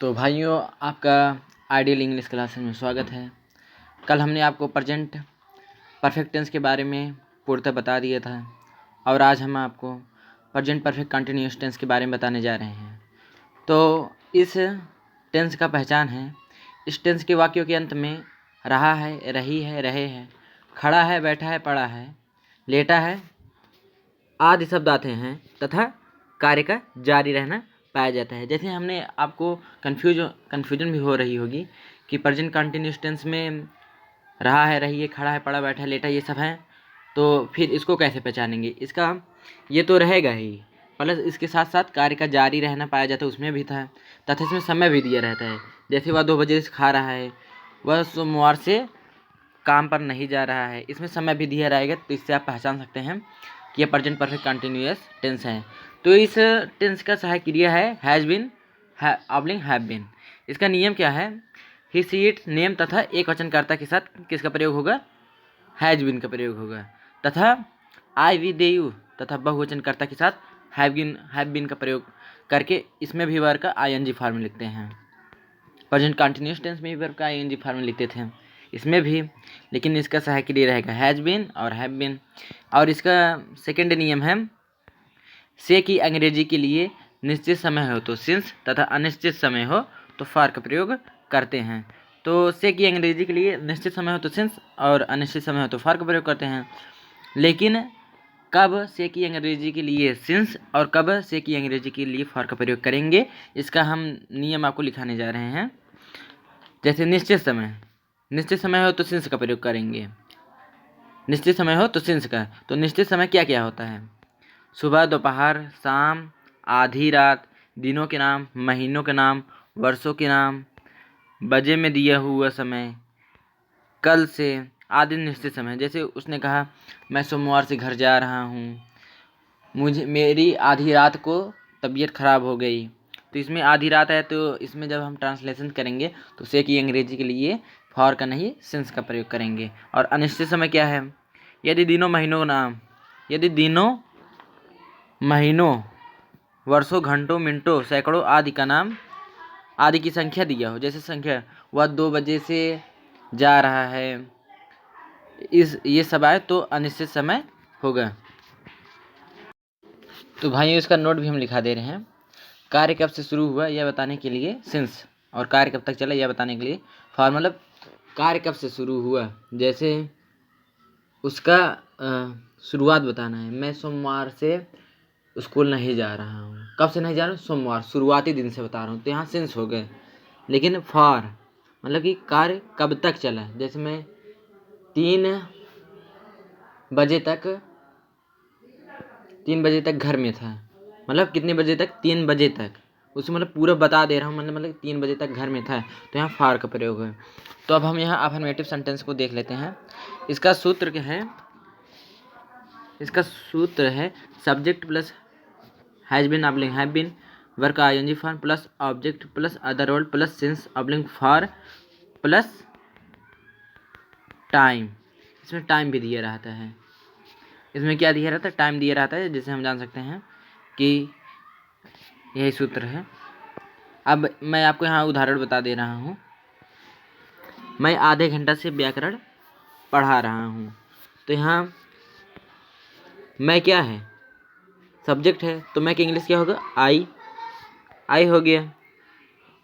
तो भाइयों, आपका आइडियल इंग्लिश क्लास में स्वागत है। कल हमने आपको प्रेजेंट परफेक्ट टेंस के बारे में पूर्णतः बता दिया था और आज हम आपको प्रेजेंट परफेक्ट कंटिन्यूअस टेंस के बारे में बताने जा रहे हैं। तो इस टेंस का पहचान है, इस टेंस के वाक्यों के अंत में रहा है, रही है, रहे हैं, खड़ा है, बैठा है, पड़ा है, लेटा है आदि शब्द आते हैं तथा कार्य का जारी रहना पाया जाता है। जैसे हमने आपको कन्फ्यूजन भी हो रही होगी कि प्रेजेंट कंटिन्यूअस टेंस में रहा है, रही है, खड़ा है, पड़ा, बैठा है, लेटा ये सब है, तो फिर इसको कैसे पहचानेंगे। इसका ये तो रहेगा ही, प्लस इसके साथ साथ कार्य का जारी रहना पाया जाता है, उसमें भी था, तथा इसमें समय भी दिया रहता है। जैसे वह 2 बजे से खा रहा है, वह सोमवार से काम पर नहीं जा रहा है, इसमें समय भी दिया रहेगा, तो इससे आप पहचान सकते हैं कि यह प्रेजेंट परफेक्ट कंटिन्यूअस टेंस है। तो इस टेंस का सहायक क्रिया है has been oblique have been. इसका नियम क्या है, ही सी इट नेम तथा एक वचनकर्ता के साथ किसका प्रयोग होगा, हैज़ बीन का प्रयोग होगा, तथा आई वी दे यू तथा बहुवचनकर्ता के साथ हैव बीन का प्रयोग करके इसमें भी वर्ब का आईएनजी फॉर्म में लिखते हैं। प्रेजेंट कंटिन्यूअस टेंस में भी वर्ब का आईएनजी फॉर्म में लिखते थे, इसमें भी, लेकिन इसका सहायक क्रिया रहेगा हैज़ बीन और हैव बीन। और इसका सेकेंड नियम है, से की अंग्रेजी के लिए निश्चित समय हो तो सिंस तथा अनिश्चित समय हो तो फॉर का प्रयोग करते हैं। तो से की अंग्रेजी के लिए निश्चित समय हो तो सिंस और अनिश्चित समय हो तो फॉर का प्रयोग करते हैं, लेकिन कब से की अंग्रेजी के लिए सिंस और कब से की अंग्रेजी के लिए फॉर का प्रयोग करेंगे, इसका हम नियम आपको लिखाने जा रहे हैं। जैसे निश्चित समय हो तो सिंस का प्रयोग करेंगे, निश्चित समय हो तो सिंस का। तो निश्चित समय क्या क्या होता है, सुबह, दोपहर, शाम, आधी रात, दिनों के नाम, महीनों के नाम, वर्षों के नाम, बजे में दिया हुआ समय, कल से आदि निश्चित समय। जैसे उसने कहा मैं सोमवार से घर जा रहा हूँ, मेरी आधी रात को तबीयत खराब हो गई, तो इसमें आधी रात है, तो इसमें जब हम ट्रांसलेशन करेंगे तो से की अंग्रेजी के लिए फॉर का नहीं सिंस का प्रयोग करेंगे। और अनिश्चित समय क्या है, यदि दिनों महीनों, वर्षों, घंटों, मिनटों, सैकड़ों आदि का नाम, आदि की संख्या दिया हो, जैसे संख्या वह 2 बजे से जा रहा है, ये सब आए तो अनिश्चित समय होगा। तो भाइयों, इसका नोट भी हम लिखा दे रहे हैं। कार्य कब से शुरू हुआ यह बताने के लिए सिंस, और कार्य कब तक चला यह बताने के लिए फॉर। मतलब कार्य कब से शुरू हुआ, जैसे उसका शुरुआत बताना है, मैं सोमवार से स्कूल नहीं जा रहा हूँ, कब से नहीं जा रहा हूँ, सोमवार, शुरुआती दिन से बता रहा हूँ, तो यहाँ सिंस हो गए। लेकिन फॉर मतलब कि कार्य कब तक चला, जैसे मैं 3 बजे तक घर में था, मतलब कितने बजे तक, 3 बजे तक, उसमें मतलब पूरा बता दे रहा हूँ, मतलब 3 बजे तक घर में था, तो यहाँ फॉर का प्रयोग है। तो अब हम यहाँ अफर्मेटिव सेंटेंस को देख लेते हैं। इसका सूत्र है subject plus has been oblique have been, verb का ING form plus object plus other word plus since oblique for plus time. इसमें टाइम भी दिया रहता है, इसमें क्या दिया रहता है, टाइम दिया रहता है, जिससे हम जान सकते हैं कि यही सूत्र है। अब मैं आपको यहाँ उदाहरण बता दे रहा हूँ, मैं आधे घंटा से व्याकरण पढ़ा रहा हूँ, तो यहाँ मैं क्या है, सब्जेक्ट है, तो मैं की इंग्लिश क्या होगा, आई हो गया।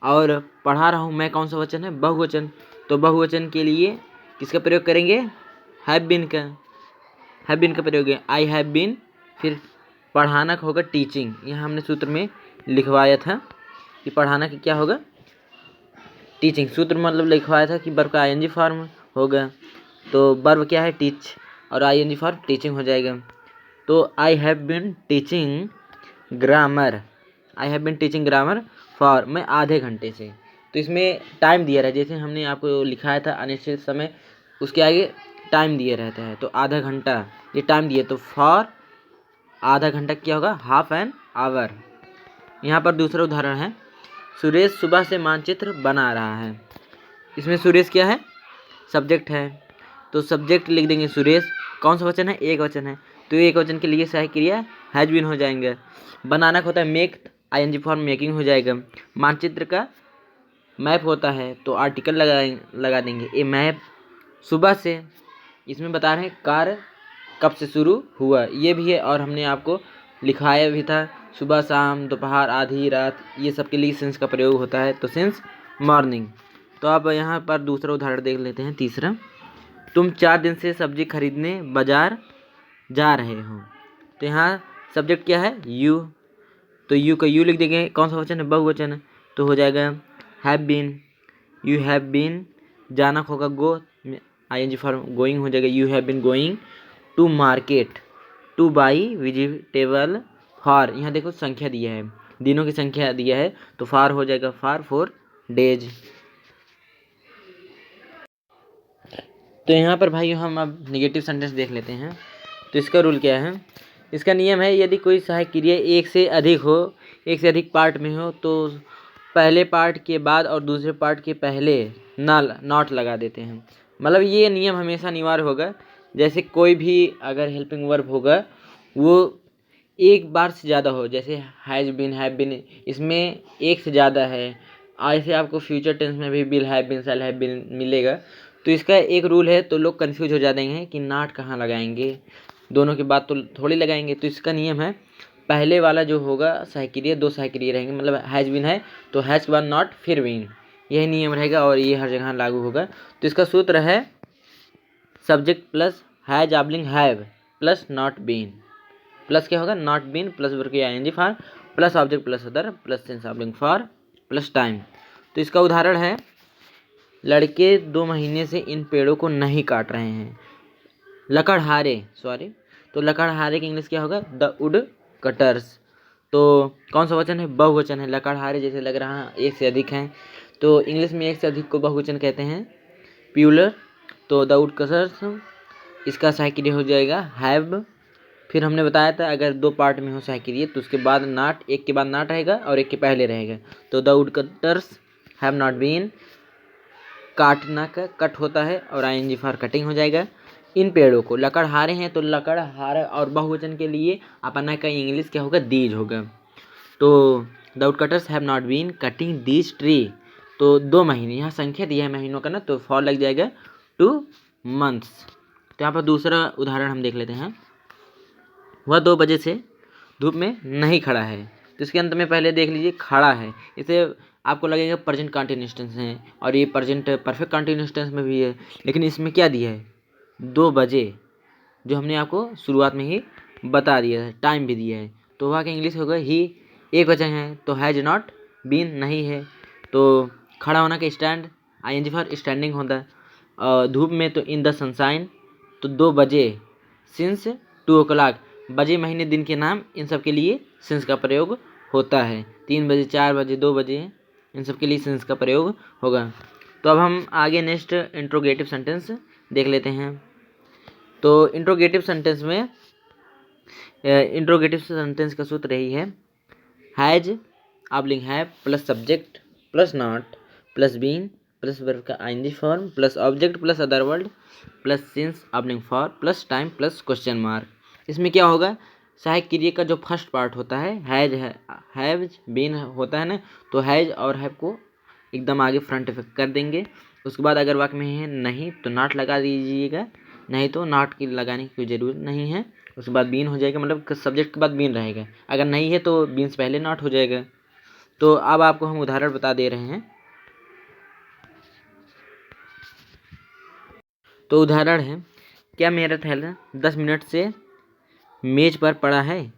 और पढ़ा रहा हूँ मैं कौन सा वचन है, बहुवचन, तो बहुवचन के लिए किसका प्रयोग करेंगे, हैव बीन का प्रयोग है, आई हैव बीन। फिर पढ़ाना का होगा टीचिंग, यहाँ हमने सूत्र में लिखवाया था कि पढ़ाना का क्या होगा, टीचिंग। सूत्र मतलब लिखवाया था कि वर्ब का आईएनजी फॉर्म होगा, तो वर्ब क्या है, टीच, और आईएनजी फॉर्म टीचिंग हो जाएगा। तो I have been teaching grammar for, मैं आधे घंटे से, तो इसमें टाइम दिया रहा है, जैसे हमने आपको लिखाया था अनिश्चित समय, उसके आगे टाइम दिया रहता है, तो आधा घंटा ये टाइम दिया, तो फॉर आधा घंटा क्या होगा, हाफ एन आवर। यहाँ पर दूसरा उदाहरण है, सुरेश सुबह से मानचित्र बना रहा है, इसमें सुरेश क्या है, सब्जेक्ट है, तो सब्जेक्ट लिख देंगे सुरेश, कौन सा वचन है, एक वचन है, तो एक वचन के लिए सहायक क्रिया हैज बीन हो जाएंगे। बनाना का होता है मेक, आईएनजी फॉर्म मेकिंग हो जाएगा। मानचित्र का मैप होता है तो आर्टिकल लगा देंगे। ए मैप सुबह से, इसमें बता रहे हैं कार्य कब से शुरू हुआ, ये भी है। और हमने आपको लिखाया भी था सुबह, शाम, दोपहर, आधी रात, ये सब के लिए सिंस का प्रयोग होता है, तो सिंस मॉर्निंग। तो अब यहाँ पर दूसरा उदाहरण देख लेते हैं, तीसरा। तुम 4 दिन से सब्जी खरीदने बाजार जा रहे हो। तो यहाँ सब्जेक्ट क्या है? यू। तो यू का यू लिख देंगे। कौन सा वचन है? बहुवचन है, तो हो जाएगा have been. You have been, जाना होगा गो, आईएनजी फॉर्म गोइंग हो जाएगा। You have been going to market to buy vegetable for, यहाँ देखो संख्या दिया है, दिनों की संख्या दिया है, तो फार हो जाएगा फॉर डेज। तो यहाँ पर भाई हम अब निगेटिव सेंटेंस देख लेते हैं। तो इसका रूल क्या है? इसका नियम है, यदि कोई सहायक क्रिया एक से अधिक हो, एक से अधिक पार्ट में हो, तो पहले पार्ट के बाद और दूसरे पार्ट के पहले नॉट लगा देते हैं। मतलब ये नियम हमेशा अनिवार्य होगा। जैसे कोई भी अगर हेल्पिंग वर्ब होगा वो एक बार से ज़्यादा हो, जैसे हैज़ बीन, हैव बीन, इसमें एक से ज़्यादा है। ऐसे आपको फ्यूचर टेंस में भी will have been, shall have been मिलेगा। तो इसका एक रूल है, तो लोग कंफ्यूज हो जाते हैं कि नॉट कहाँ लगाएंगे, दोनों के बाद तो थोड़ी लगाएंगे। तो इसका नियम है, पहले वाला जो होगा सहायक क्रिया, 2 सहायक क्रिया रहेंगे, मतलब हैज़ बीन है तो हैज़ के बाद नॉट फिर बीन, यही नियम रहेगा और ये हर जगह लागू होगा। तो इसका सूत्र है subject plus has oblique have plus not been, plus क्या होगा? नॉट बीन प्लस वर्ब की ING for plus object plus other plus sense oblique for plus time. तो इसका उदाहरण है, लड़के 2 महीने से इन पेड़ों को नहीं काट रहे हैं। लकड़हारे, सॉरी, तो लकड़हारे की इंग्लिश क्या होगा? The wood cutters. तो कौन सा वचन है? बहुवचन है। लकड़हारे जैसे लग रहा है एक से अधिक हैं, तो इंग्लिश में एक से अधिक को बहुवचन कहते हैं, प्यूलर। तो द वुड कटर्स, इसका सहायक क्रिया हो जाएगा हैव। फिर हमने बताया था अगर 2 पार्ट में हो सहायक क्रिया तो उसके बाद नॉट, एक के बाद नॉट रहेगा और एक के पहले रहेगा। तो the wood cutters have not been, काटना का कट होता है और आईएनजी फॉर कटिंग हो जाएगा। इन पेड़ों को, लकड़हारे हैं तो लकड़हारे, और बहुवचन के लिए अपना का इंग्लिश क्या होगा? दीज होगा। तो the wood cutters have not been cutting these tree. तो 2 महीने, यहाँ संख्या दिया है महीनों का ना, तो फॉर लग जाएगा 2 मंथ्स। तो यहाँ पर दूसरा उदाहरण हम देख लेते हैं। वह 2 बजे से धूप में नहीं खड़ा है। तो इसके अंत में पहले देख लीजिए खड़ा है, इसे आपको लगेगा प्रेजेंट कंटिन्यूअस टेंस है और ये प्रेजेंट परफेक्ट कंटिन्यूअस टेंस में भी है, लेकिन इसमें क्या दिया है? 2 बजे, जो हमने आपको शुरुआत में ही बता दिया है, टाइम भी दिया है। तो वहाँ का इंग्लिश होगा ही, एक वचन है तो हैज नॉट बीन नहीं है। तो खड़ा होना का स्टैंड, आईएनजी फॉर स्टैंडिंग होता है। धूप में तो इन द सनशाइन, तो 2 बजे, सिंस 2 o'clock, बजे महीने दिन के नाम, इन सब के लिए सिंस का प्रयोग होता है। 3 बजे, 4 बजे, 2 बजे, इन सब के लिए सिंस का प्रयोग होगा। तो अब हम आगे नेक्स्ट इंट्रोगेटिव सेंटेंस देख लेते हैं। तो इंट्रोगेटिव सेंटेंस में इंट्रोगेटिव सेंटेंस का सूत्र यही है, has oblique have plus subject plus not plus been plus verb का ING form plus object plus other word plus since oblique for plus time plus question mark. इसमें क्या होगा? सहायक क्रिया का जो फर्स्ट पार्ट होता है हैज है, हैज बीन होता है ना, तो हैज और हैव को एकदम आगे फ्रंट इफेक्ट कर देंगे। उसके बाद अगर वाक्य में है नहीं तो नॉट लगा दीजिएगा, नहीं तो नॉट की लगाने की कोई ज़रूरत नहीं है। उसके बाद बीन हो जाएगा, मतलब सब्जेक्ट के बाद बीन रहेगा, अगर नहीं है तो बीन से पहले नॉट हो जाएगा। तो अब आपको हम उदाहरण बता दे रहे हैं। तो उदाहरण है, क्या मेरा थैला 10 मिनट से मेज पर पड़ा है?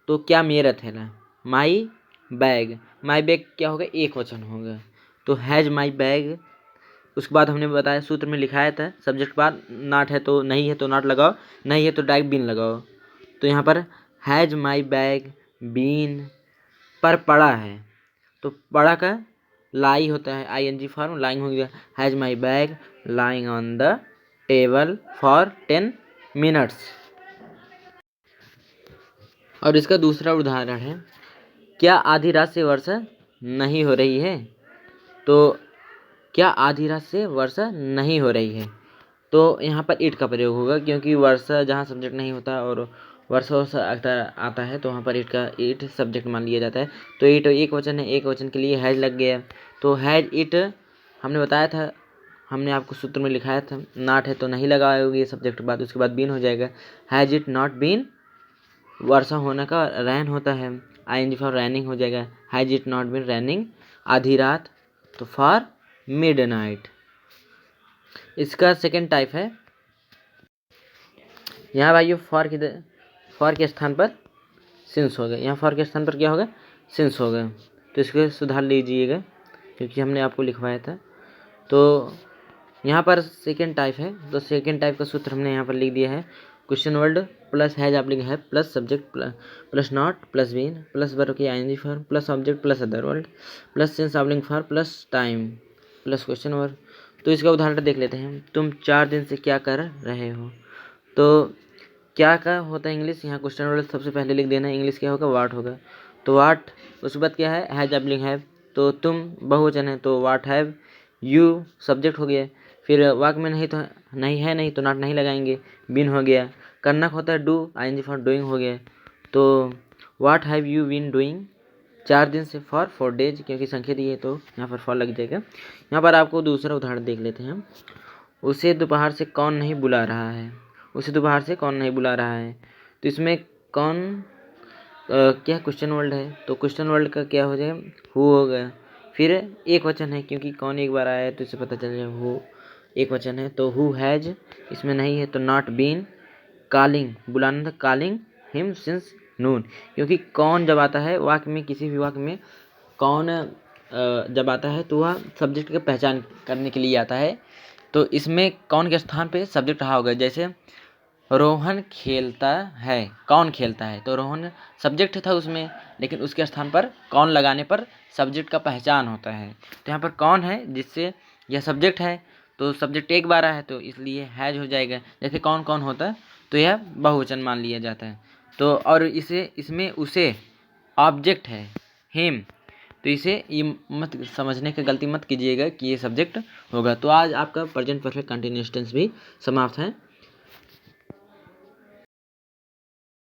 तो क्या मेरा थैला, माई बैग, माई बैग क्या होगा? एक वचन होगा, तो हैज माई बैग। उसके बाद हमने बताया सूत्र में लिखाया था सब्जेक्ट के बाद नॉट है तो नहीं है तो नॉट लगाओ, नहीं है तो डायरेक्ट बीन लगाओ। तो यहाँ पर हैज माई बैग बीन, पर पड़ा है, तो पड़ा का लाई होता है, आईएनजी फॉर्म लाइंग हो गया। Has my bag lying on the table for 10 minutes. और इसका दूसरा उदाहरण है, क्या आधी रात से वर्षा नहीं हो रही है? तो क्या आधी रात से वर्षा नहीं हो रही है, तो यहाँ पर इट का प्रयोग होगा, क्योंकि वर्षा जहाँ सब्जेक्ट नहीं होता और वर्षा आता है तो वहाँ पर इट सब्जेक्ट मान लिया जाता है। तो इट एक वचन है, एक वचन के लिए हैज लग गया, तो हैज इट हमने बताया था, हमने आपको सूत्र में लिखाया था, नॉट है तो नहीं लगाओगे सब्जेक्ट बाद, उसके बाद बीन हो जाएगा। हैज इट नॉट बीन वर्षा होने का रैन होता है, आईएनजी फॉर रैनिंग हो जाएगा। Has it not been raining आधी रात, तो फॉर मिडनाइट। इसका सेकेंड टाइप है, यहाँ भाइयों फॉर के स्थान पर सिंस हो गए, यहाँ फॉर के स्थान पर क्या होगा, सिंस हो गए, तो इसको सुधार लीजिएगा क्योंकि हमने आपको लिखवाया था। तो यहाँ पर सेकेंड टाइप है, तो सेकेंड टाइप का सूत्र हमने यहाँ पर लिख दिया है, क्वेश्चन वर्ड प्लस हैज आप लिखे है plus subject plus not plus been plus verb की ING form plus object plus other word plus since आप link for plus time plus question word. तो इसका उदाहरण देख लेते हैं। तुम 4 दिन से क्या कर रहे हो, तो क्या का होता है इंग्लिश, यहाँ क्वेश्चन वर्ड सबसे पहले लिख देना है, इंग्लिश क्या होगा, वाट होगा। तो वाट, उसके बाद क्या है, हैज आप लिंक हैव, तो तुम बहुवचन है तो वाट हैव यू सब्जेक्ट हो गया। फिर वाक में नहीं तो नहीं है, नहीं तो नॉट नहीं लगाएंगे, बीन हो गया। करना होता है डू, आईएनजी फॉर डूइंग हो गया। तो what have you been doing 4 दिन से, फॉर 4 डेज क्योंकि संख्या दी है तो यहाँ पर फॉर लग जाएगा। यहाँ पर आपको दूसरा उदाहरण देख लेते हैं। उसे दोपहर से कौन नहीं बुला रहा है, उसे दोपहर से कौन नहीं बुला रहा है, तो इसमें कौन क्या क्वेश्चन वर्ड है, तो क्वेश्चन वर्ड का क्या हो जाएगा, हु हो गया। फिर एक वचन है क्योंकि कौन एक बार आया है तो इसे पता चल जाएगा हु एक वचन है, तो हु हैज इसमें नहीं है तो नॉट बीन। कॉलिंग बुलाना था, कॉलिंग हिम सिंस नून, क्योंकि कौन जब आता है वाक्य में, किसी भी वाक्य में कौन जब आता है तो वह सब्जेक्ट की पहचान करने के लिए आता है। तो इसमें कौन के स्थान पे सब्जेक्ट रहा होगा, जैसे रोहन खेलता है, कौन खेलता है, तो रोहन सब्जेक्ट था उसमें, लेकिन उसके स्थान पर कौन लगाने पर सब्जेक्ट का पहचान होता है। तो यहाँ पर कौन है जिससे यह सब्जेक्ट है, तो सब्जेक्ट एक बार है तो इसलिए हैज हो जाएगा। जैसे कौन कौन होता है तो यह बहुवचन मान लिया जाता है। तो और इसमें उसे ऑब्जेक्ट है हिम, तो इसे ये मत समझने की गलती मत कीजिएगा कि ये सब्जेक्ट होगा। तो आज आपका प्रेजेंट परफेक्ट कंटिन्यूअस टेंस भी समाप्त है।